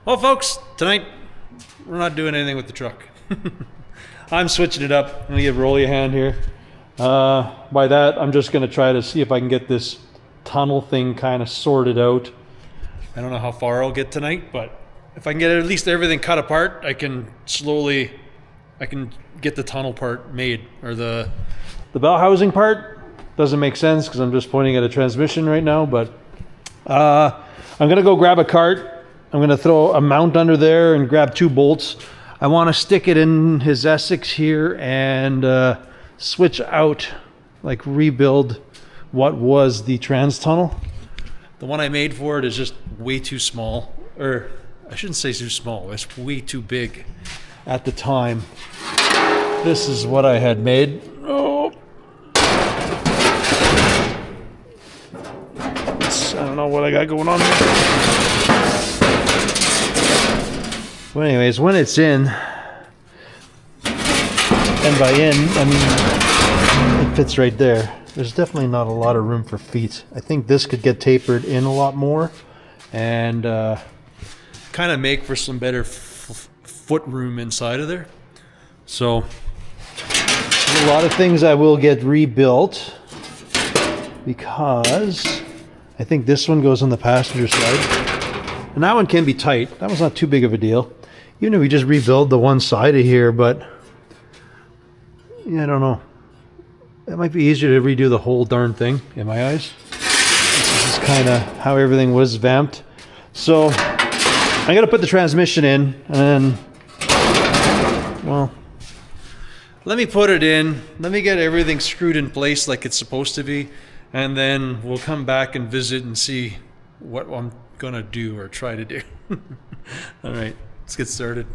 Well, folks, tonight we're not doing anything with the truck. I'm switching it up. I'm gonna give Rolly a hand here. By that, I'm just gonna try to see if I can get this tunnel thing kind of sorted out. I don't know how far I'll get tonight, but if I can get at least everything cut apart, I can get the tunnel part made. Or the bell housing part doesn't make sense because I'm just pointing at a transmission right now, but I'm gonna go grab a cart. I'm gonna throw a mount under there and grab 2 bolts. I want to stick it in his Essex here and switch out, like rebuild what was the trans tunnel. The one I made for it is just way too small, or I shouldn't say too small, it's way too big at the time. This is what I had made. Oh. I don't know what I got going on here. Well, anyways, when it's in, and by in, I mean, it fits right there. There's definitely not a lot of room for feet. I think this could get tapered in a lot more and kind of make for some better foot room inside of there. So, there's a lot of things I will get rebuilt because I think this one goes on the passenger side. And that one can be tight. That one's not too big of a deal. Even if we just rebuild the one side of here, but yeah, I don't know. It might be easier to redo the whole darn thing in my eyes. This is kind of how everything was vamped. So I got to put the transmission in and then, well, let me put it in. Let me get everything screwed in place like it's supposed to be. And then we'll come back and visit and see what I'm going to do or try to do. All right. Let's get started.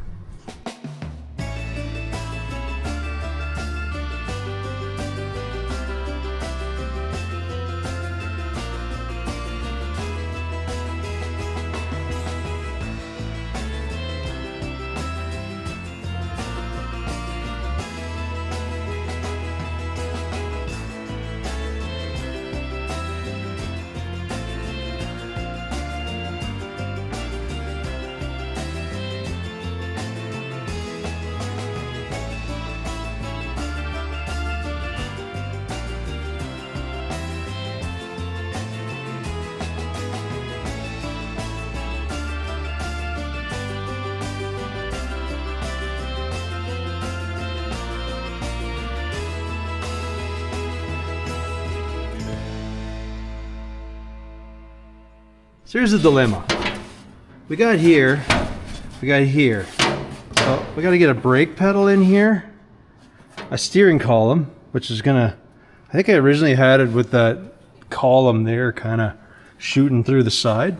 So here's the dilemma. We got here. So we got to get a brake pedal in here, a steering column, which is gonna, I think I originally had it with that column there kind of shooting through the side,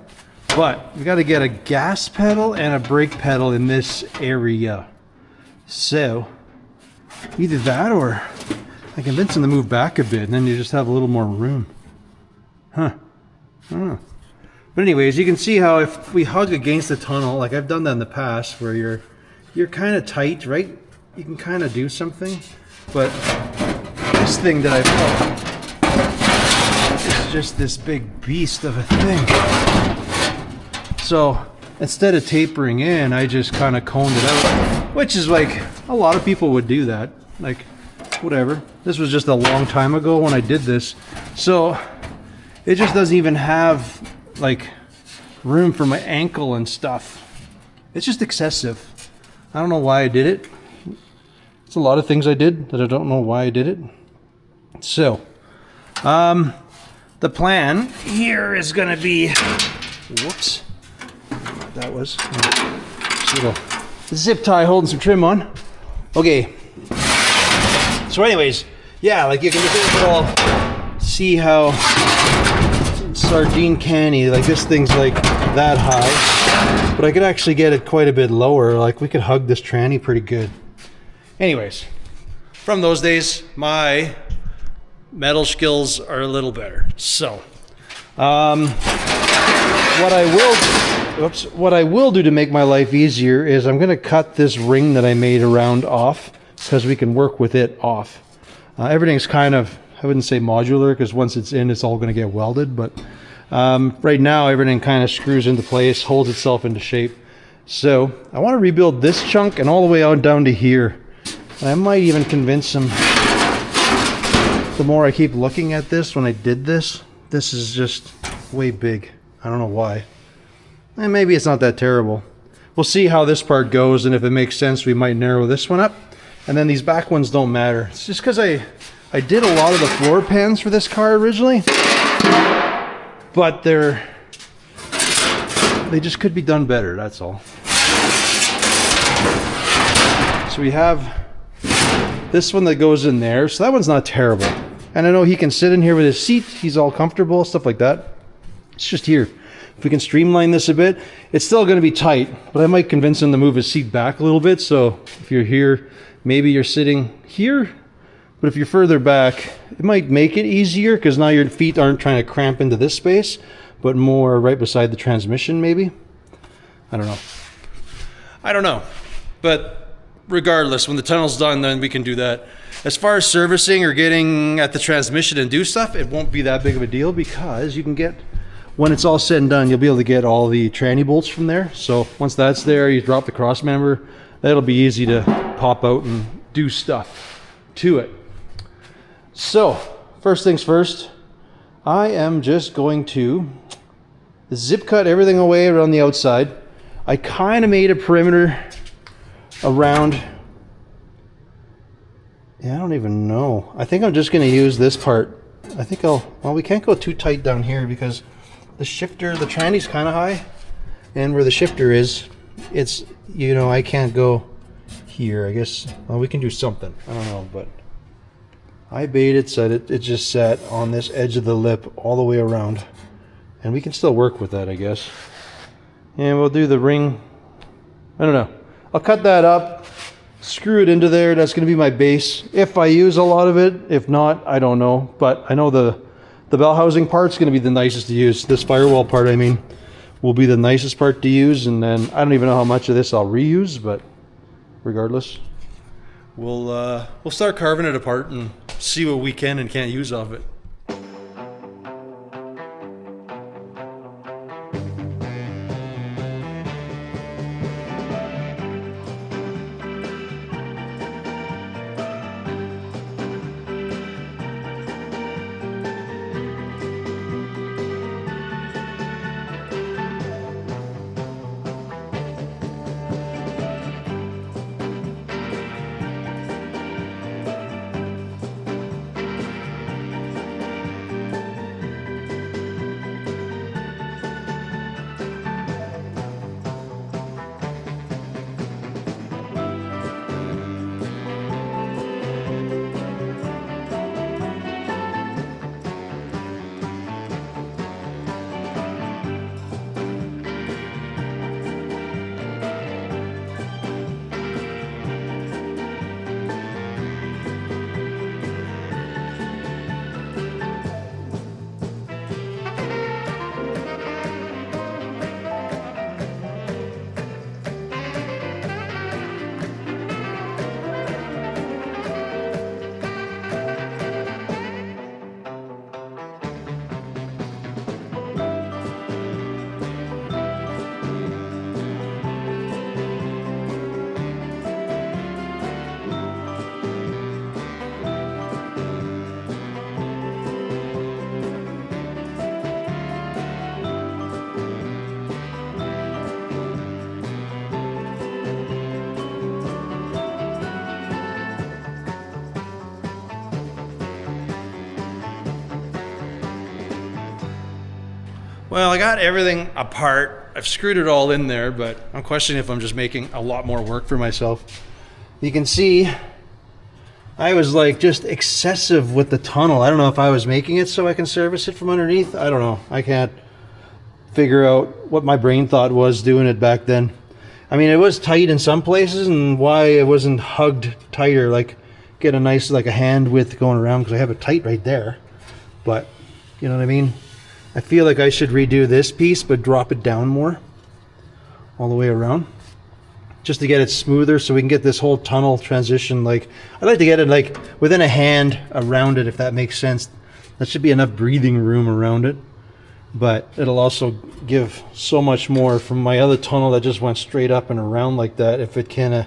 but we got to get a gas pedal and a brake pedal in this area. So either that or I convince them to move back a bit and then you just have a little more room. Huh. I don't know. But anyways, you can see how if we hug against the tunnel, like I've done that in the past, where you're kind of tight, right? You can kind of do something, but this thing that I've got is just this big beast of a thing. So instead of tapering in, I just kind of coned it out, which is like a lot of people would do that. Like, whatever. This was just a long time ago when I did this, so it just doesn't even have like room for my ankle and stuff. It's just excessive. I don't know why I did it. It's a lot of things I did that I don't know why I did it. So the plan here is gonna be, whoops, that was just a little zip tie holding some trim on. Okay, so anyways, yeah, like you can just all see how sardine canny, like this thing's like that high, but I could actually get it quite a bit lower. Like we could hug this tranny pretty good. Anyways, from those days, my metal skills are a little better. So what I will do to make my life easier is I'm going to cut this ring that I made around off, because we can work with it off. Everything's kind of, I wouldn't say modular, because once it's in, it's all going to get welded, but right now everything kind of screws into place, holds itself into shape. So I want to rebuild this chunk and all the way on down to here. And I might even convince him, the more I keep looking at this, when I did this, this is just way big. I don't know why. And maybe it's not that terrible. We'll see how this part goes, and if it makes sense, we might narrow this one up. And then these back ones don't matter. It's just because I did a lot of the floor pans for this car originally, but they just could be done better, that's all. So we have this one that goes in there, so that one's not terrible. And I know he can sit in here with his seat, he's all comfortable, stuff like that. It's just here. If we can streamline this a bit, it's still going to be tight, but I might convince him to move his seat back a little bit. So if you're here, maybe you're sitting here, but if you're further back, it might make it easier because now your feet aren't trying to cramp into this space, but more right beside the transmission maybe. I don't know. But regardless, when the tunnel's done, then we can do that. As far as servicing or getting at the transmission and do stuff, it won't be that big of a deal because you can get, when it's all said and done, you'll be able to get all the tranny bolts from there. So once that's there, you drop the cross member, that'll be easy to pop out and do stuff to it. So first things first, I am just going to zip cut everything away around the outside. I kind of made a perimeter around, I don't even know. I think I'm just going to use this part. I think well, we can't go too tight down here because the shifter, the tranny's kind of high, and where the shifter is, it's, I can't go here. I guess, well, we can do something. I don't know, but I baited so it just sat on this edge of the lip all the way around, and we can still work with that, I guess. And we'll do the ring. I don't know. I'll cut that up, screw it into there. That's going to be my base if I use a lot of it. If not, I don't know. But I know the bell housing part's going to be the nicest to use. This firewall part, I mean, will be the nicest part to use. And then I don't even know how much of this I'll reuse, but regardless, we'll start carving it apart and see what we can and can't use of it. Well, I got everything apart. I've screwed it all in there, but I'm questioning if I'm just making a lot more work for myself. You can see I was like just excessive with the tunnel. I don't know if I was making it so I can service it from underneath. I don't know. I can't figure out what my brain thought was doing it back then. I mean, it was tight in some places, and why it wasn't hugged tighter, like get a nice, like a hand width going around, because I have it tight right there. But you know what I mean? I feel like I should redo this piece, but drop it down more all the way around, just to get it smoother so we can get this whole tunnel transition. Like, I'd like to get it like within a hand around it, if that makes sense. That should be enough breathing room around it. but it'll also give so much more from my other tunnel that just went straight up and around like that. If it can,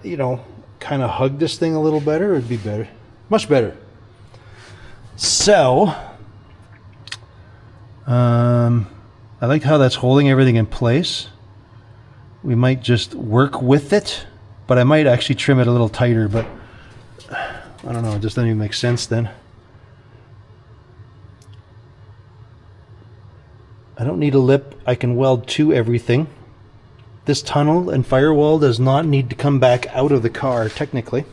you know, kind of hug this thing a little better, it'd be better, much better. So, I like how that's holding everything in place. We might just work with it, but I might actually trim it a little tighter, but I don't know, it just doesn't even make sense then. I don't need a lip. I can weld to everything. This tunnel and firewall does not need to come back out of the car, technically.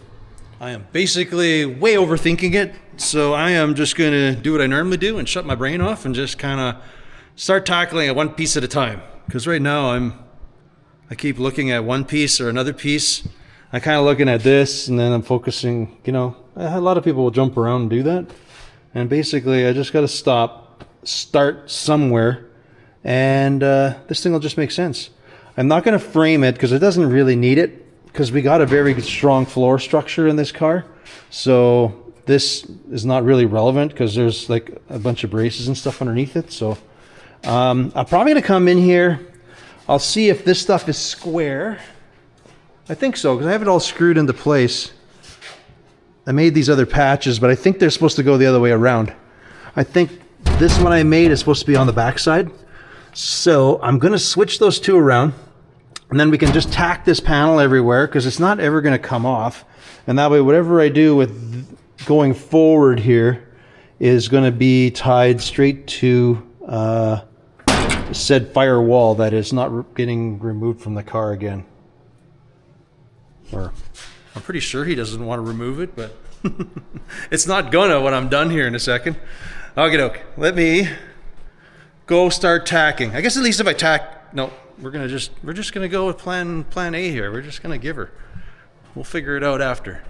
I am basically way overthinking it, so I am just going to do what I normally do and shut my brain off and just kind of start tackling it one piece at a time. Because right now I keep looking at one piece or another piece. I'm kind of looking at this, and then I'm focusing, you know, a lot of people will jump around and do that. And basically, I just got to start somewhere, and this thing will just make sense. I'm not going to frame it because it doesn't really need it, because we got a very strong floor structure in this car. So this is not really relevant because there's like a bunch of braces and stuff underneath it. So I'm probably going to come in here. I'll see if this stuff is square. I think so, because I have it all screwed into place. I made these other patches, but I think they're supposed to go the other way around. I think this one I made is supposed to be on the back side. So I'm going to switch those two around, and then we can just tack this panel everywhere because it's not ever going to come off. And that way, whatever I do with going forward here is going to be tied straight to said firewall that is not getting removed from the car again. Or I'm pretty sure he doesn't want to remove it, but it's not gonna when I'm done here in a second. Okay, let me go start tacking. I guess at least if I tack, no, we're just gonna go with plan A here. We're just gonna give her. We'll figure it out after.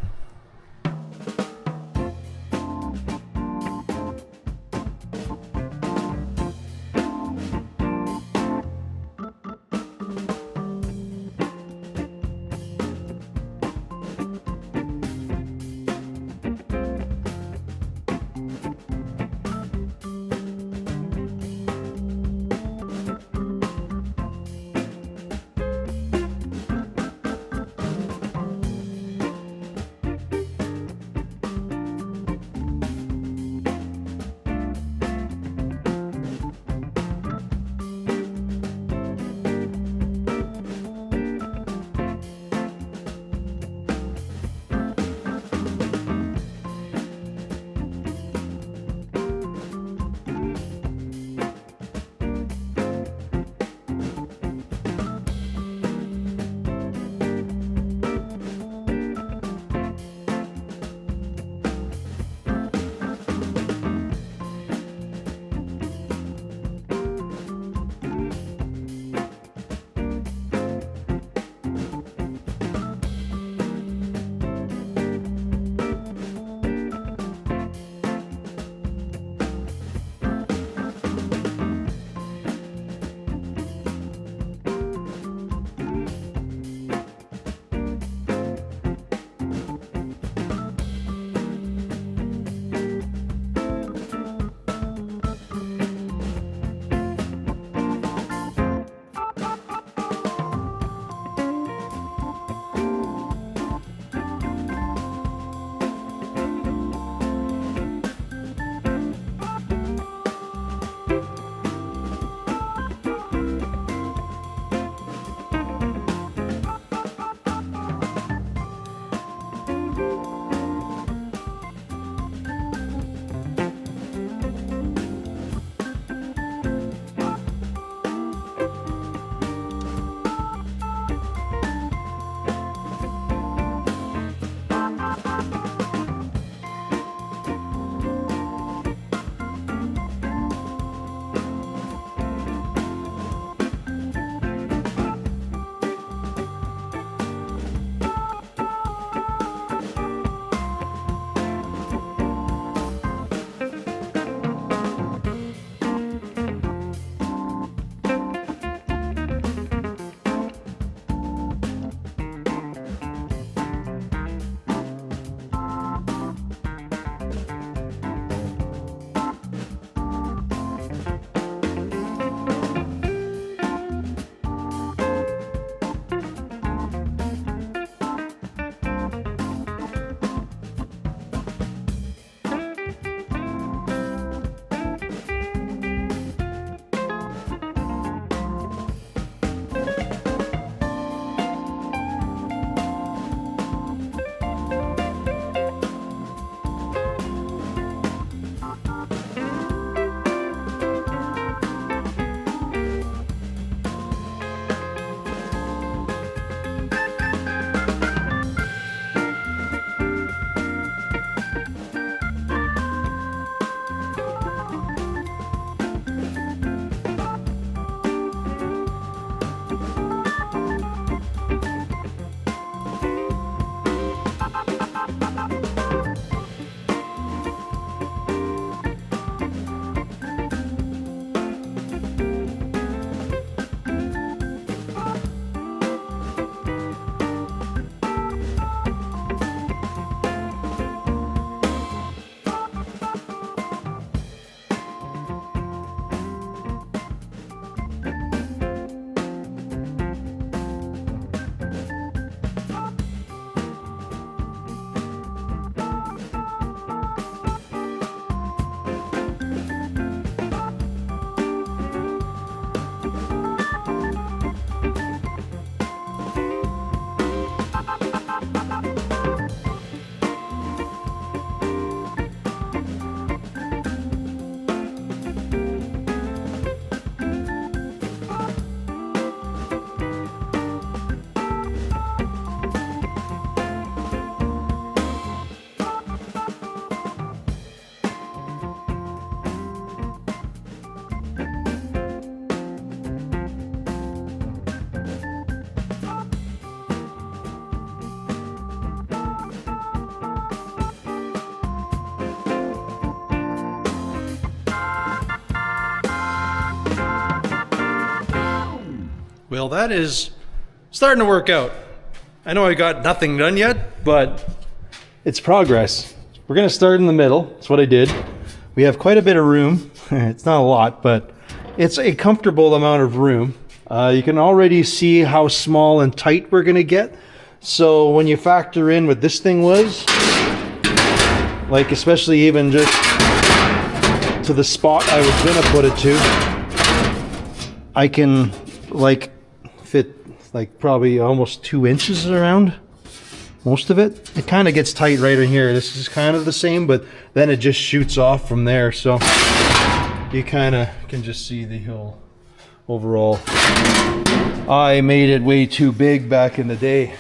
Well, that is starting to work out. I know I got nothing done yet, but it's progress. We're gonna start in the middle. That's what I did. We have quite a bit of room. It's not a lot, but it's a comfortable amount of room. You can already see how small and tight we're gonna get. So when you factor in what this thing was, like especially even just to the spot I was gonna put it to, I can like fit like probably almost 2 inches around most of it. It kind of gets tight right in here. This is kind of the same, but then it just shoots off from there. So you kind of can just see the whole overall. I made it way too big back in the day.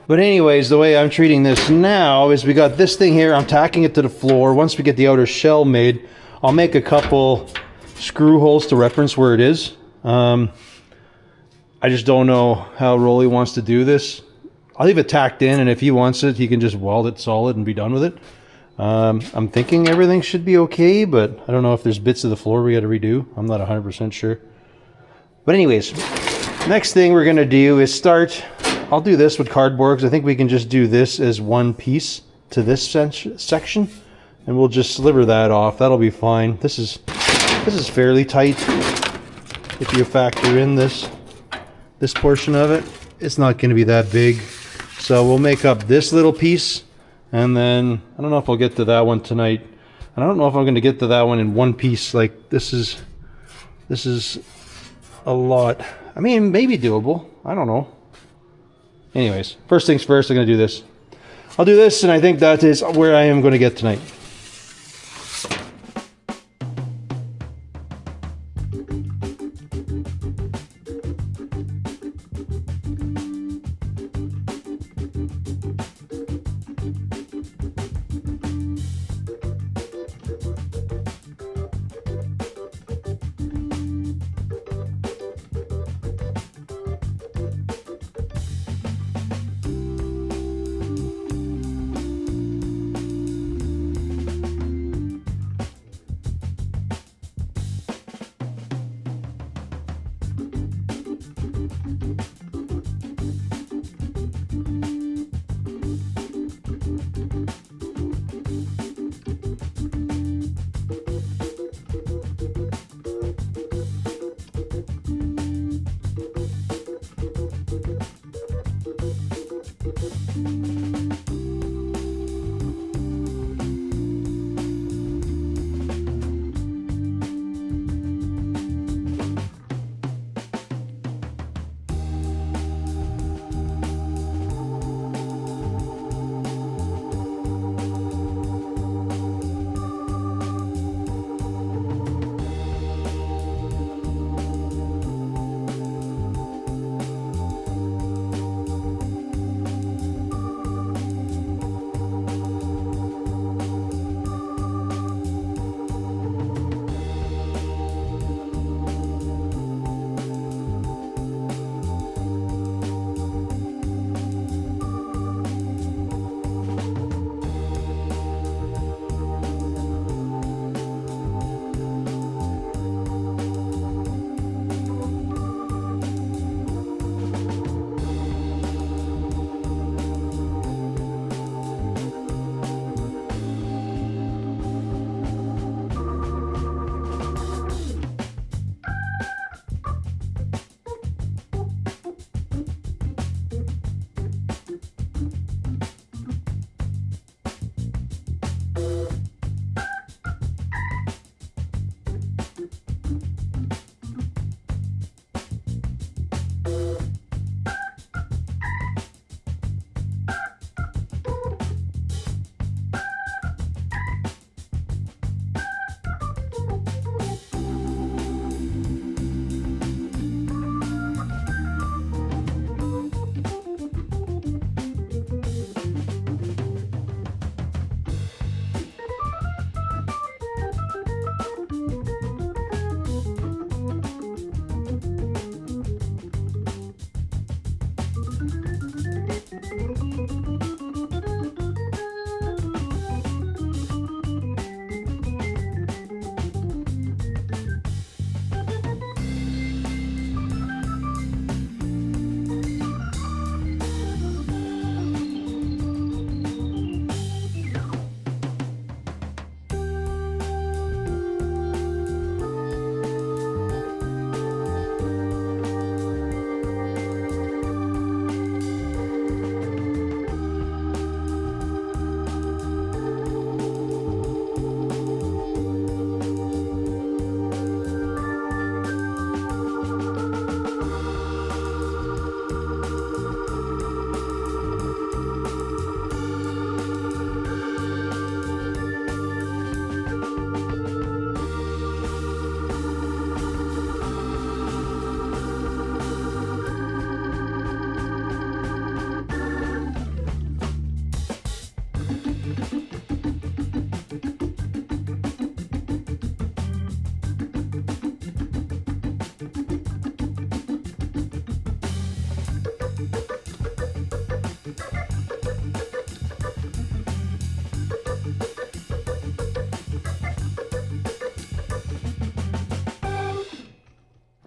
But anyways, the way I'm treating this now is we got this thing here. I'm tacking it to the floor. Once we get the outer shell made, I'll make a couple screw holes to reference where it is. I just don't know how Rolly wants to do this. I'll leave it tacked in, and if he wants it, he can just weld it solid and be done with it. I'm thinking everything should be okay, but I don't know if there's bits of the floor we got to redo. I'm not 100% sure. But anyways, next thing we're going to do is start. I'll do this with cardboard because I think we can just do this as one piece to this section, and we'll just sliver that off. That'll be fine. This is fairly tight. If you factor in this portion of it, it's not going to be that big. So we'll make up this little piece, and then I don't know if I'll get to that one tonight. And I don't know if I'm going to get to that one in one piece. Like this is a lot. I mean, maybe doable. I don't know. Anyways, first things first, I'm going to do this. I'll do this, and I think that is where I am going to get tonight.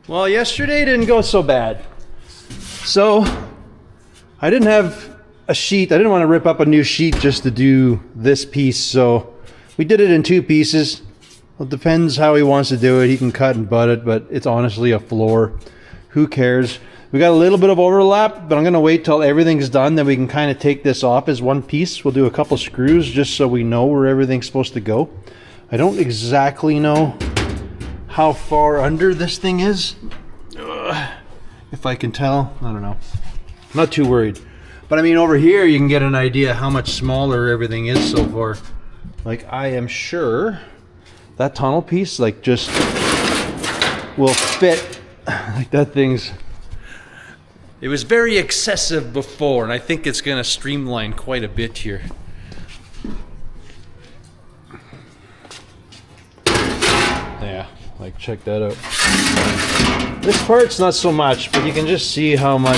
Well, yesterday didn't go so bad. So, I didn't have a sheet. I didn't want to rip up a new sheet just to do this piece, so we did it in 2 pieces. Well, it depends how he wants to do it. He can cut and butt it, but it's honestly a floor. Who cares? We got a little bit of overlap, but I'm going to wait till everything's done, then we can kind of take this off as one piece. We'll do a couple screws just so we know where everything's supposed to go. I don't exactly know how far under this thing is. If I can tell, I don't know. I'm not too worried. But I mean, over here you can get an idea how much smaller everything is so far. Like, I am sure that tunnel piece like just will fit. Like, that thing's... It was very excessive before, and I think it's gonna streamline quite a bit here. Yeah, like, check that out. This part's not so much, but you can just see how much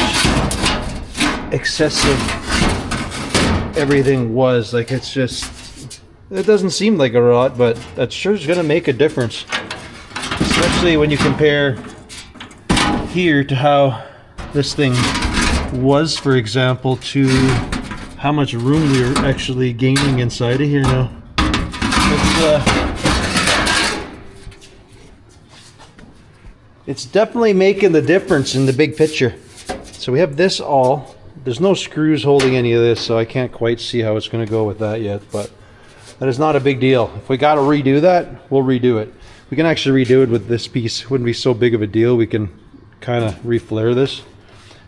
excessive everything was. Like, it's just, it doesn't seem like a lot, but that sure is gonna make a difference. Especially when you compare here to how this thing was, for example, to how much room we are actually gaining inside of here now. It's definitely making the difference in the big picture. So we have this all. There's no screws holding any of this, so I can't quite see how it's going to go with that yet, but that is not a big deal. If we got to redo that, we'll redo it. We can actually redo it with this piece. It wouldn't be so big of a deal. We can kind of reflare this.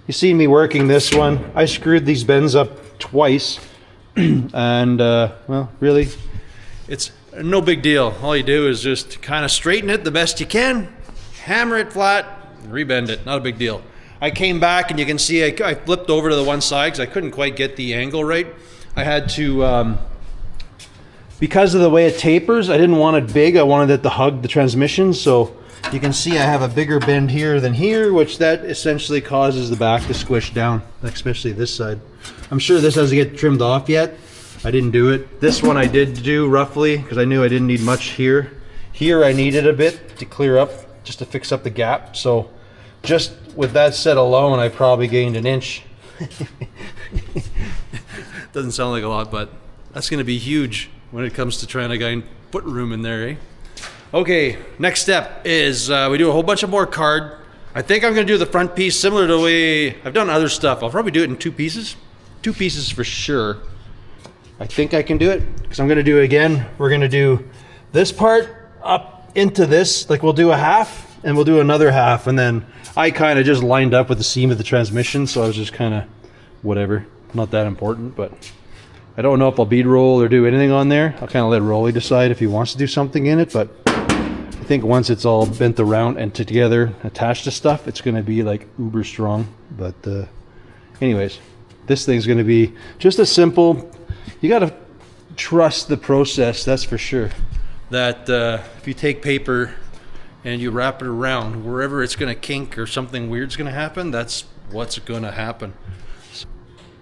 You see me working this one. I screwed these bends up twice, and well, really, it's no big deal. All you do is just kind of straighten it the best you can, hammer it flat, rebend it. Not a big deal. I came back, and you can see I flipped over to the one side because I couldn't quite get the angle right. I had to, because of the way it tapers, I didn't want it big. I wanted it to hug the transmission, so you can see I have a bigger bend here than here, which that essentially causes the back to squish down, especially this side. I'm sure this doesn't get trimmed off yet. I didn't do it. This one I did do roughly because I knew I didn't need much here. Here I needed a bit to clear up, just to fix up the gap. So just with that set alone, I probably gained an inch. Doesn't sound like a lot, but that's going to be huge when it comes to trying to gain foot room in there, eh? Okay, next step is we do a whole bunch of more card. I think I'm going to do the front piece similar to the way I've done other stuff. I'll probably do it in 2 pieces. 2 pieces for sure. I think I can do it because I'm going to do it again. We're going to do this part up into this. Like, we'll do a half and we'll do another half. And then I kind of just lined up with the seam of the transmission. So I was just kind of whatever. Not that important, but I don't know if I'll bead roll or do anything on there. I'll kind of let Rolly decide if he wants to do something in it, but I think once it's all bent around and together, attached to stuff, it's going to be like uber strong. But anyways, this thing's going to be just a simple, you got to trust the process, that's for sure. That if you take paper and you wrap it around, wherever it's going to kink or something weird's going to happen, that's what's going to happen.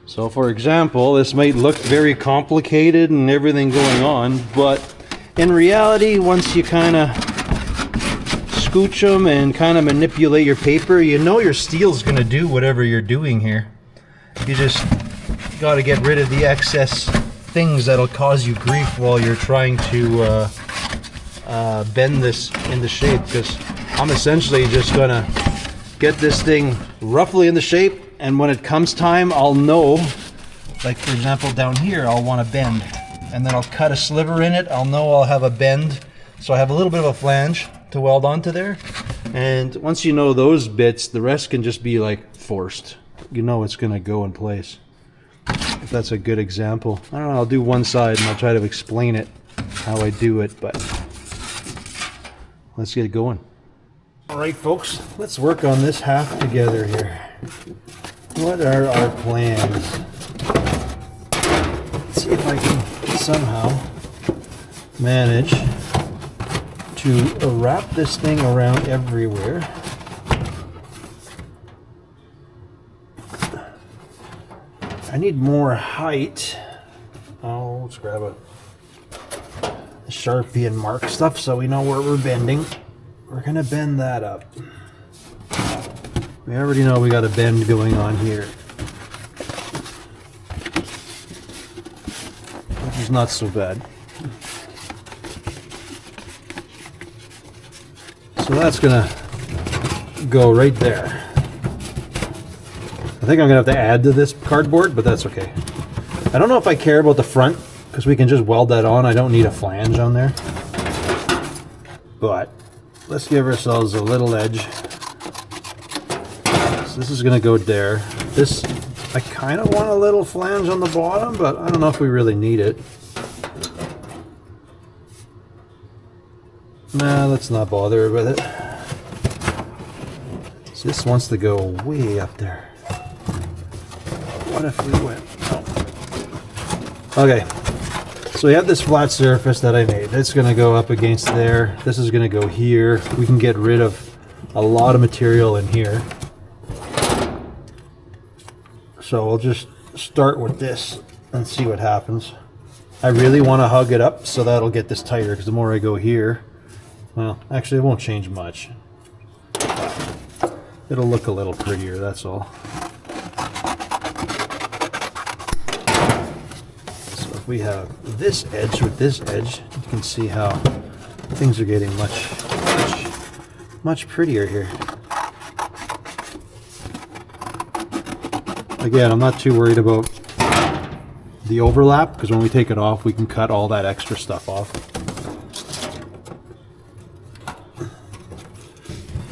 So for example, this might look very complicated and everything going on, but in reality, once you kind of scooch them and kind of manipulate your paper, you know your steel's going to do whatever you're doing here. You just got to get rid of the excess things that'll cause you grief while you're trying to bend this into shape, because I'm essentially just going to get this thing roughly in the shape, and when it comes time, I'll know, like for example down here, I'll want to bend, and then I'll cut a sliver in it. I'll know I'll have a bend, so I have a little bit of a flange to weld onto there. And once you know those bits, the rest can just be like forced. You know it's going to go in place. If that's a good example. I don't know, I'll do one side and I'll try to explain it, how I do it, but let's get it going. Alright folks, let's work on this half together here. What are our plans? Let's see if I can somehow manage to wrap this thing around everywhere. I need more height. Oh, let's grab a Sharpie and mark stuff so we know where we're bending. We're gonna bend that up. We already know we got a bend going on here, which is not so bad. So that's gonna go right there. I think I'm gonna have to add to this cardboard, but that's okay. I don't know if I care about the front because we can just weld that on. I don't need a flange on there. But let's give ourselves a little edge. So this is gonna go there. This, I kind of want a little flange on the bottom, but I don't know if we really need it. Nah, let's not bother with it. So this wants to go way up there. What if we went? Oh. Okay, so we have this flat surface that I made. It's going to go up against there. This is going to go here. We can get rid of a lot of material in here. So we'll just start with this and see what happens. I really want to hug it up, so that'll get this tighter, because the more I go here, well, actually it won't change much. It'll look a little prettier, that's all. So if we have this edge with this edge, you can see how things are getting much prettier here. Again, I'm not too worried about the overlap, because when we take it off, we can cut all that extra stuff off.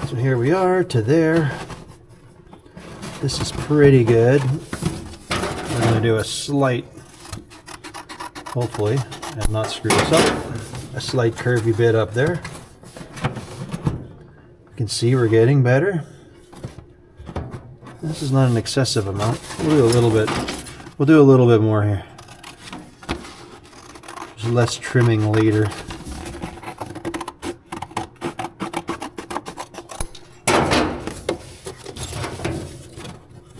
So here we are to there. This is pretty good. We're going to do a slight, hopefully, and not screw this up, a slight curvy bit up there. You can see we're getting better. This is not an excessive amount. We'll do a little bit. We'll do a little bit more here. There's less trimming later.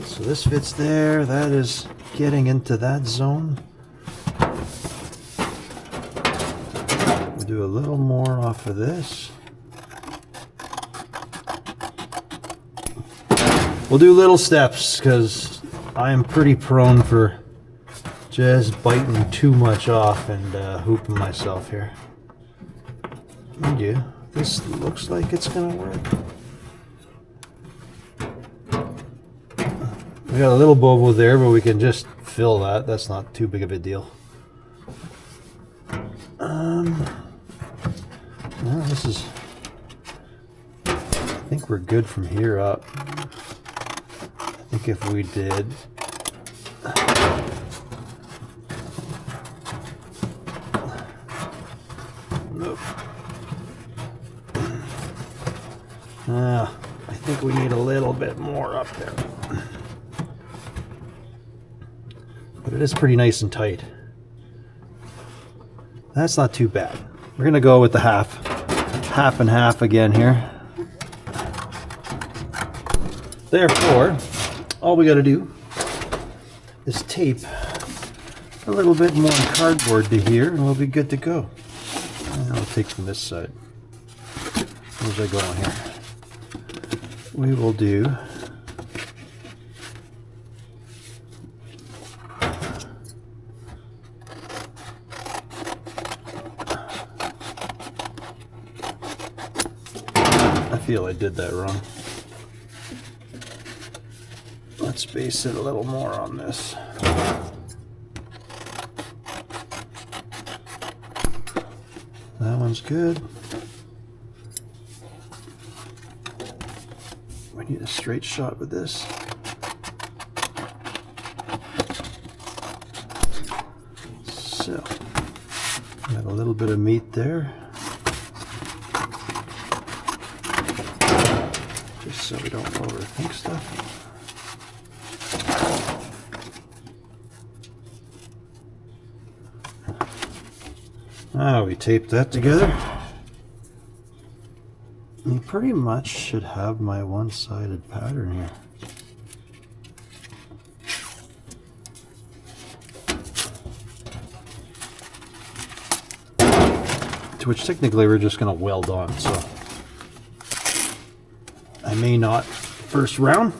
So this fits there. That is getting into that zone. We'll do a little more off of this. We'll do little steps, because I am pretty prone for just biting too much off and hooping myself here. Mind you, this looks like it's gonna work. We got a little bobo there, but we can just fill that. That's not too big of a deal. Well, this is, I think we're good from here up. I think if we did, nope. I think we need a little bit more up there. But it is pretty nice and tight. That's not too bad. We're gonna go with the half and half again here. Therefore, all we gotta do is tape a little bit more cardboard to here and we'll be good to go. And I'll take from this side. Where's I going here? We will do I feel I did that wrong. Let's base it a little more on this. That one's good. We need a straight shot with this. So, got a little bit of meat there. Just so we don't overthink stuff. Now we tape that together. You pretty much should have my one-sided pattern here. To which technically we're just going to weld on, so I may not first round.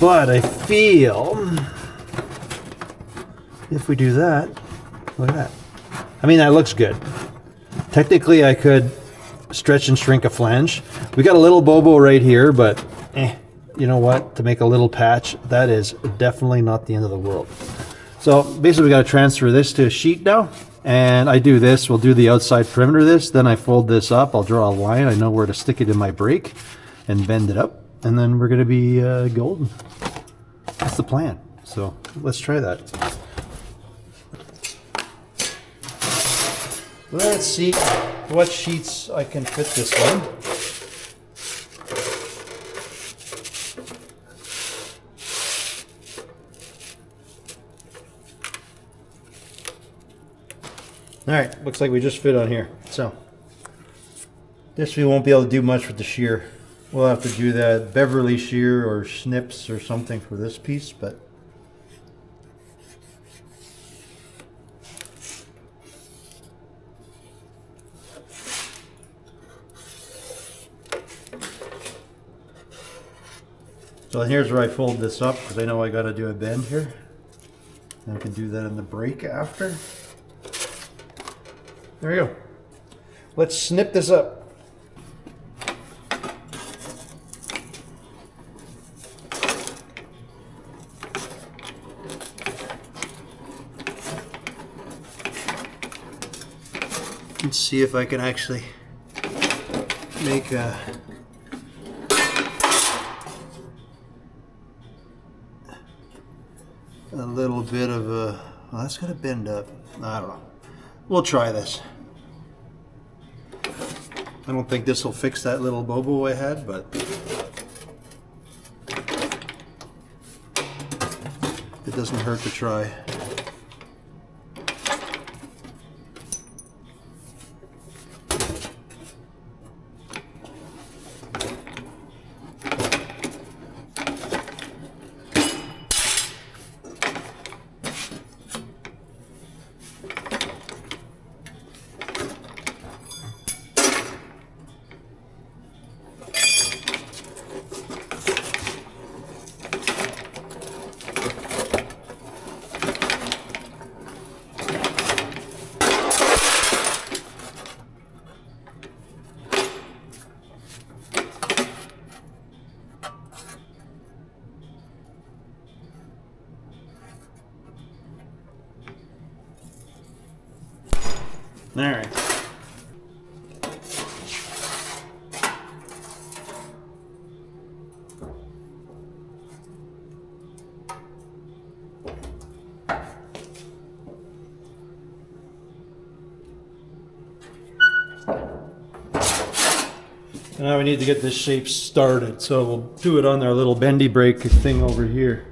But I feel if we do that, look at that. I mean, that looks good. Technically, I could stretch and shrink a flange. We got a little bobo right here, but you know what? To make a little patch, that is definitely not the end of the world. So basically, we got to transfer this to a sheet now. And I do this. We'll do the outside perimeter of this. Then I fold this up. I'll draw a line. I know where to stick it in my brake and bend it up. And then we're going to be golden. That's the plan. So let's try that. Let's see what sheets I can fit this on. All right, looks like we just fit on here. So this we won't be able to do much with the shear. We'll have to do that Beverly shear or snips or something for this piece, but so here's where I fold this up because I know I got to do a bend here. And I can do that in the brake after. There we go. Let's snip this up. Let's see if I can actually make a little bit of a, well, that's gonna bend up. I don't know. We'll try this. I don't think this will fix that little bobo I had, but it doesn't hurt to try. All right. Now we need to get this shape started, so we'll do it on our little bendy brake thing over here.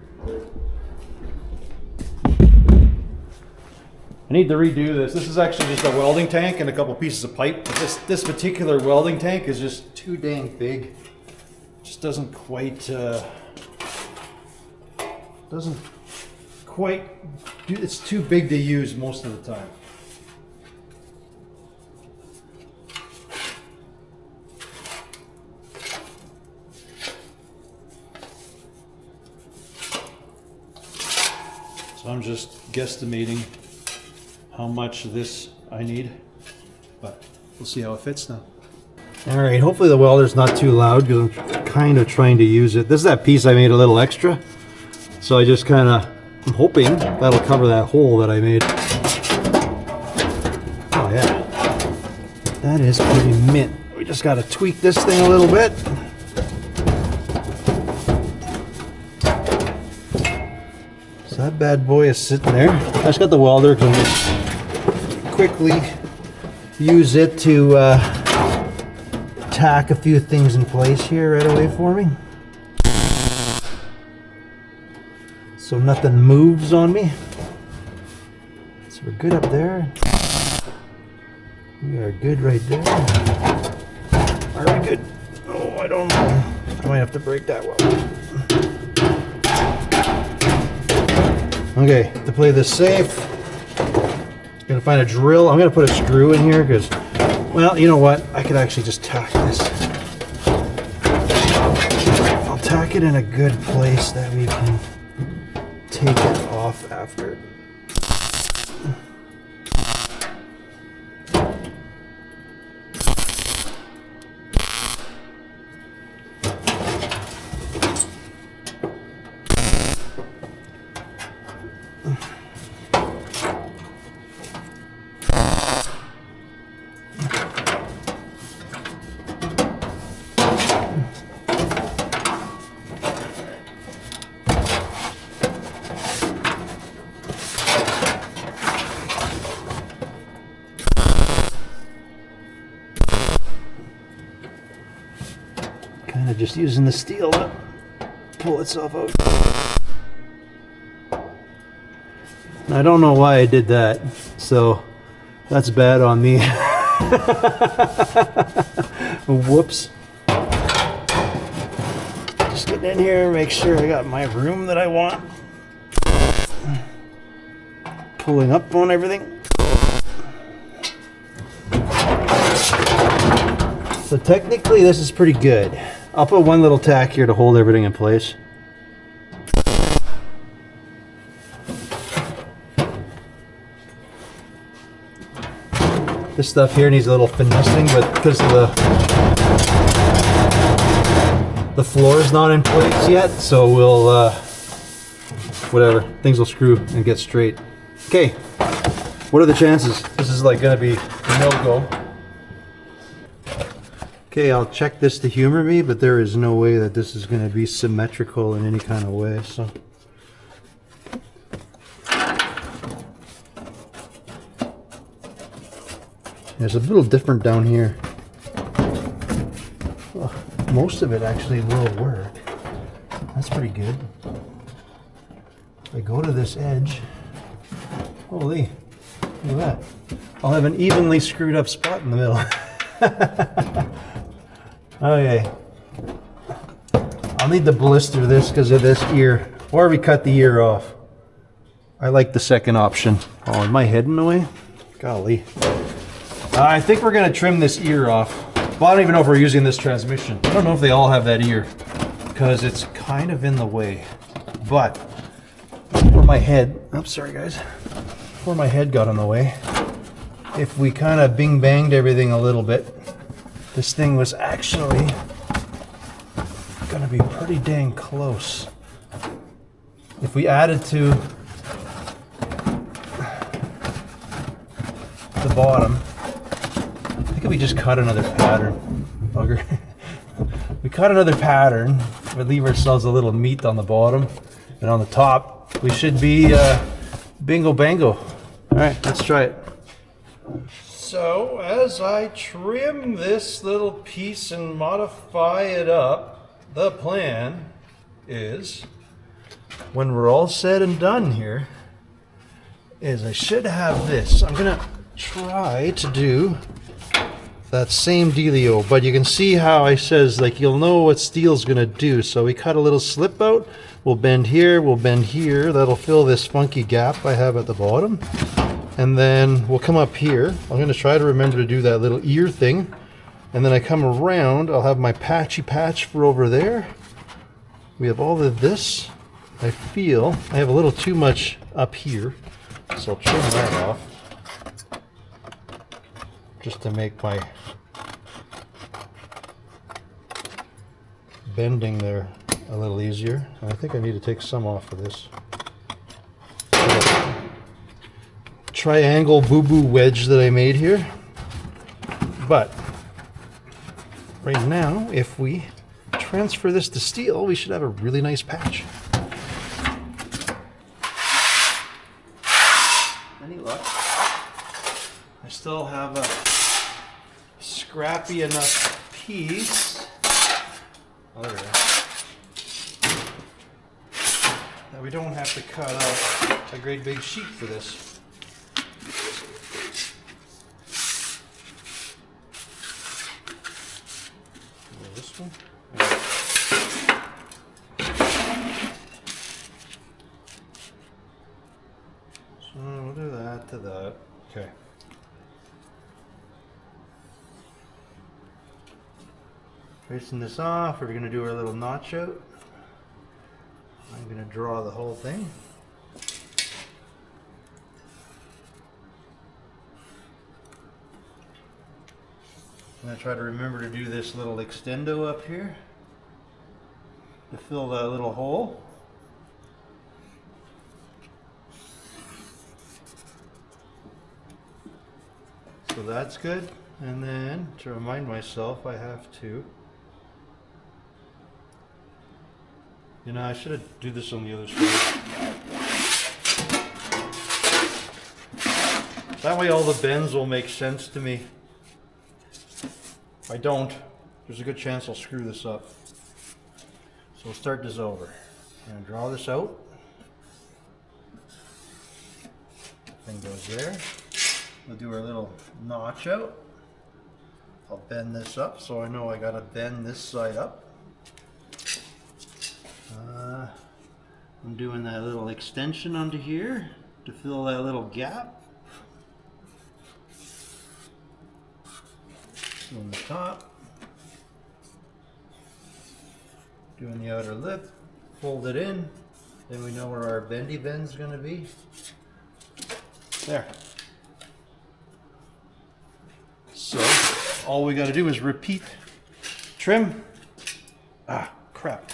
I need to redo this. This is actually just a welding tank and a couple pieces of pipe. This particular welding tank is just too dang big. Just doesn't quite it's too big to use most of the time. So I'm just guesstimating how much of this I need, but we'll see how it fits now. All right, hopefully the welder's not too loud because I'm kind of trying to use it. This is that piece I made a little extra, so I just kind of, I'm hoping that'll cover that hole that I made. Oh yeah, that is pretty mint. We just got to tweak this thing a little bit. So that bad boy is sitting there. I just got the welder because I'm just quickly use it to tack a few things in place here right away for me, so nothing moves on me. So we're good up there. We are good right there. Are we good? Oh, I don't know. I might have to break that well. Okay, to play this safe, gonna find a drill. I'm gonna put a screw in here because, well, you know what? I could actually just tack this. I'll tack it in a good place that we can take it off after. Kind of just using the steel to pull itself out. I don't know why I did that, so that's bad on me. Whoops. Just getting in here and make sure I got my room that I want. Pulling up on everything. So technically this is pretty good. I'll put one little tack here to hold everything in place. This stuff here needs a little finessing, but because of the floor is not in place yet, so we'll whatever, things will screw and get straight. Okay, what are the chances this is like gonna be a no-go? Okay, I'll check this to humor me, but there is no way that this is going to be symmetrical in any kind of way, so. It's a little different down here. Well, most of it actually will work. That's pretty good. If I go to this edge, holy, look at that. I'll have an evenly screwed up spot in the middle. Okay, I'll need to blister this because of this ear, or we cut the ear off. I like the second option. Oh, is my head in the way? Golly. I think we're gonna trim this ear off. Well, I don't even know if we're using this transmission. I don't know if they all have that ear because it's kind of in the way. But where my head, I'm sorry guys, where my head got in the way, if we kind of bing banged everything a little bit, this thing was actually gonna be pretty dang close. If we added to the bottom, I think if we just cut another pattern, bugger. We cut another pattern, we leave ourselves a little meat on the bottom, and on the top, we should be bingo bango. All right, let's try it. So as I trim this little piece and modify it up, the plan is, when we're all said and done here, is I should have this. I'm gonna try to do that same dealio, but you can see how I says, like, you'll know what steel's gonna do. So we cut a little slip out, we'll bend here, that'll fill this funky gap I have at the bottom. And then we'll come up here. I'm going to try to remember to do that little ear thing. And then I come around, I'll have my patchy patch for over there. We have all of this. I feel I have a little too much up here, so I'll trim that off. Just to make my bending there a little easier. And I think I need to take some off of this. Triangle boo-boo wedge that I made here. But right now, if we transfer this to steel, we should have a really nice patch. Any luck? I still have a scrappy enough piece. Oh, there we go. That we don't have to cut out a great big sheet for this. This one. Okay. Tracing this off, we're going to do our little notch out. I'm going to draw the whole thing. I'm going to try to remember to do this little extendo up here to fill that little hole. So that's good. And then to remind myself, I have to, you know, I should do this on the other side. That way all the bends will make sense to me. If I don't, there's a good chance I'll screw this up. So we'll start this over. I'm going to draw this out. Thing goes there. We'll do our little notch out. I'll bend this up so I know I got to bend this side up. I'm doing that little extension onto here to fill that little gap. On the top. Doing the outer lip. Fold it in. Then we know where our bendy bend's going to be. There. So all we got to do is repeat. Trim. Ah, crap.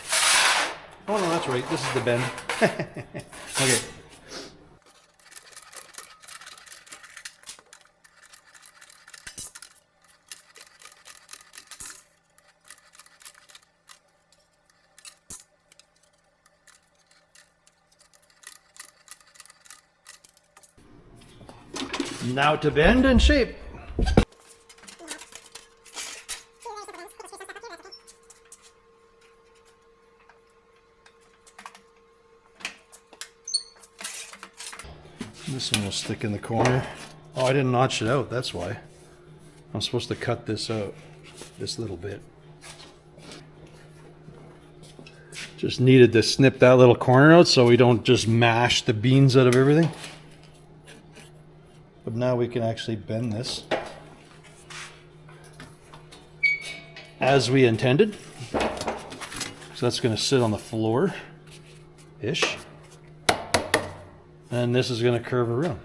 Oh no, that's right. This is the bend. Okay. Now to bend and shape. This one will stick in the corner. Oh, I didn't notch it out, that's why. I'm supposed to cut this out, this little bit. Just needed to snip that little corner out so we don't just mash the beans out of everything. But now we can actually bend this as we intended. So that's going to sit on the floor-ish. And this is going to curve around.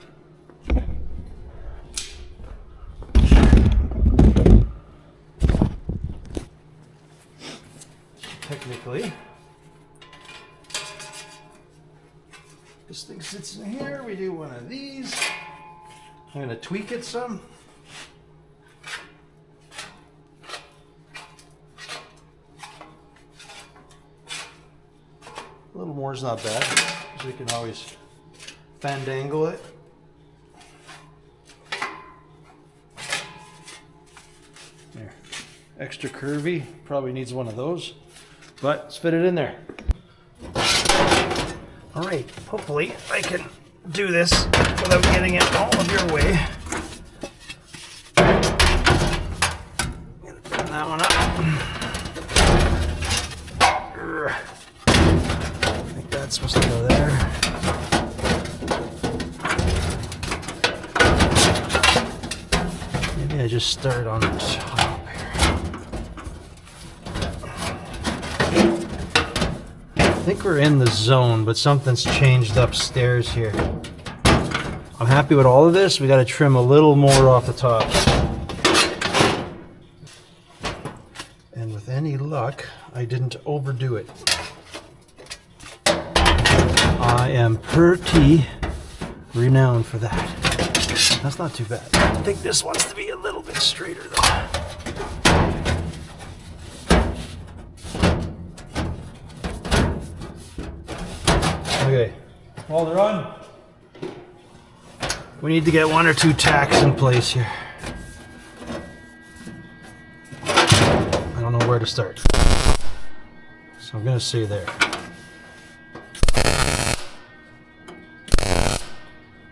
Technically, this thing sits in here. We do one of these. I'm going to tweak it some. A little more is not bad, because we can always fandangle it. There. Extra curvy, probably needs one of those, but let's fit it in there. All right, hopefully I can do this without getting it all of your way. Turn that one up. I think that's supposed to go there. Maybe I just start on the top here. I think we're in the zone, but something's changed upstairs here. I'm happy with all of this. We got to trim a little more off the top. And with any luck, I didn't overdo it. I am pretty renowned for that. That's not too bad. I think this wants to be a little bit straighter though. Okay, while they're on, we need to get one or two tacks in place here. I don't know where to start. So I'm gonna say there.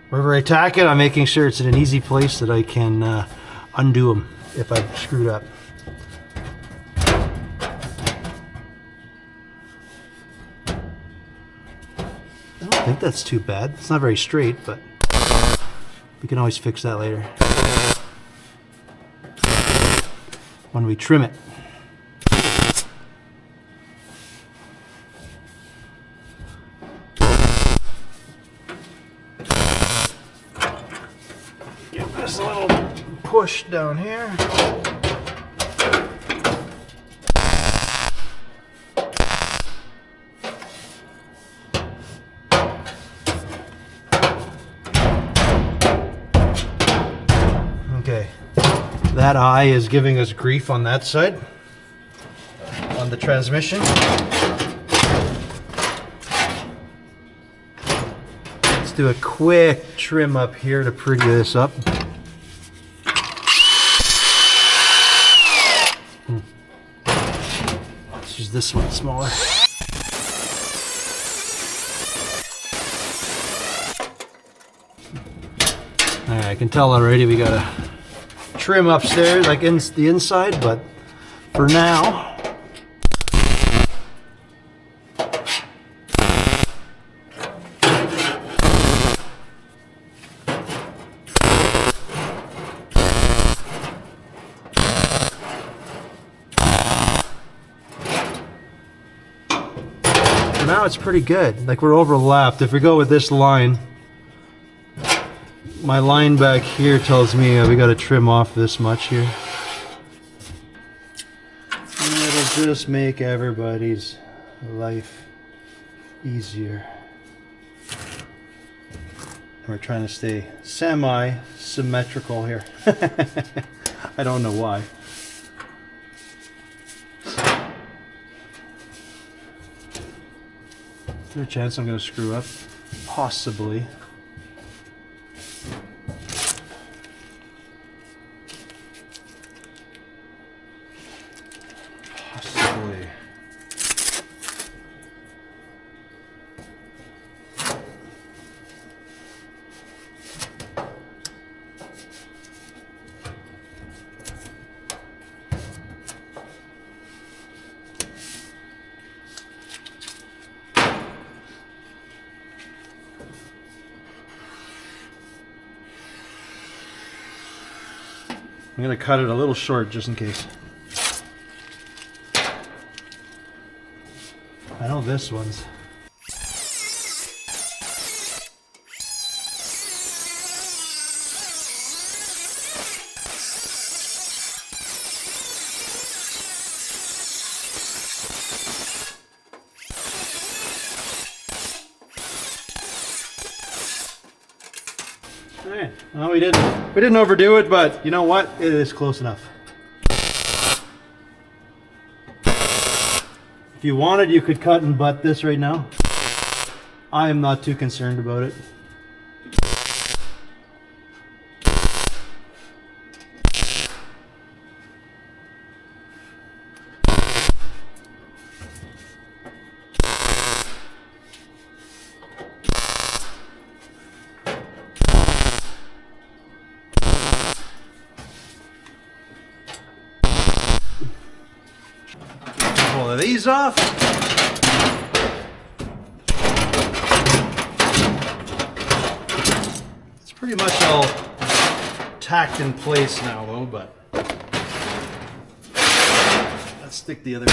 Wherever I tack it, I'm making sure it's in an easy place that I can undo them if I've screwed up. I don't think that's too bad. It's not very straight, but We can always fix that later when we trim it. Give this a little push down here. Okay, that eye is giving us grief on that side, on the transmission. Let's do a quick trim up here to pretty this up. Let's use this one smaller. Alright, I can tell already we got a trim upstairs, like in the inside, but for now, it's pretty good. Like, we're overlapped. If we go with this line, my line back here tells me we got to trim off this much here. And it'll just make everybody's life easier. And we're trying to stay semi-symmetrical here. I don't know why. Is there a chance I'm going to screw up? Possibly. I'm going to cut it a little short just in case. I know this one's. Alright, well, we didn't overdo it, but you know what? It is close enough. If you wanted, you could cut and butt this right now. I am not too concerned about it. Pull these off. It's pretty much all tacked in place now though, but let's stick the other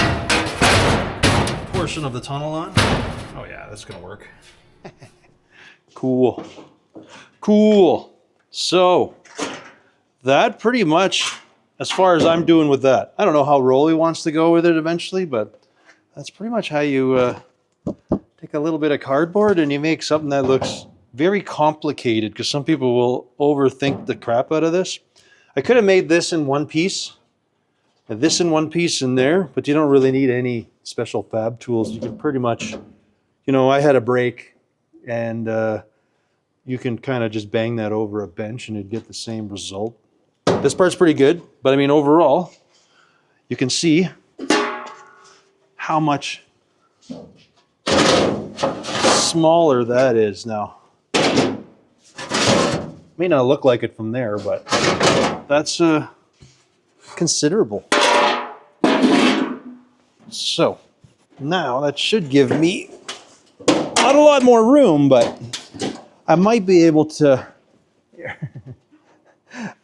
portion of the tunnel on. Oh yeah, that's gonna work. Cool. Cool. So that pretty much, as far as I'm doing with that. I don't know how Rolly wants to go with it eventually, but that's pretty much how you take a little bit of cardboard and you make something that looks very complicated, because some people will overthink the crap out of this. I could have made this in one piece, and this in one piece in there, but you don't really need any special fab tools. You can pretty much, you know, I had a brake, and you can kind of just bang that over a bench and you'd get the same result. This part's pretty good, but I mean, overall, you can see how much smaller that is now. May not look like it from there, but that's considerable. So now that should give me not a lot more room, but I might be able to,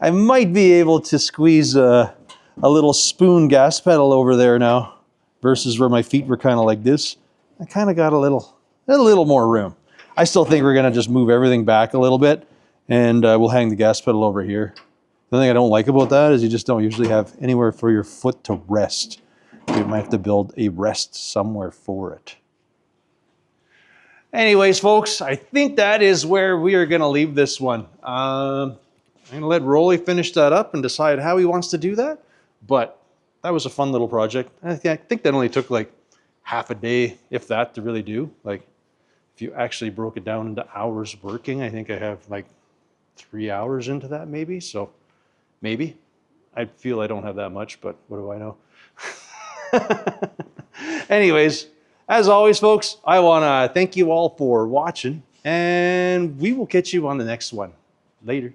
I might be able to squeeze a little spoon gas pedal over there now versus where my feet were kind of like this. I kind of got a little more room. I still think we're going to just move everything back a little bit and we'll hang the gas pedal over here. The thing I don't like about that is you just don't usually have anywhere for your foot to rest. You might have to build a rest somewhere for it. Anyways, folks, I think that is where we are going to leave this one. I'm going to let Rolly finish that up and decide how he wants to do that. But that was a fun little project. I think that only took like half a day, if that, to really do. Like, if you actually broke it down into hours working, I think I have like 3 hours into that maybe. So maybe. I feel I don't have that much, but what do I know? Anyways, as always, folks, I want to thank you all for watching, and we will catch you on the next one. Later.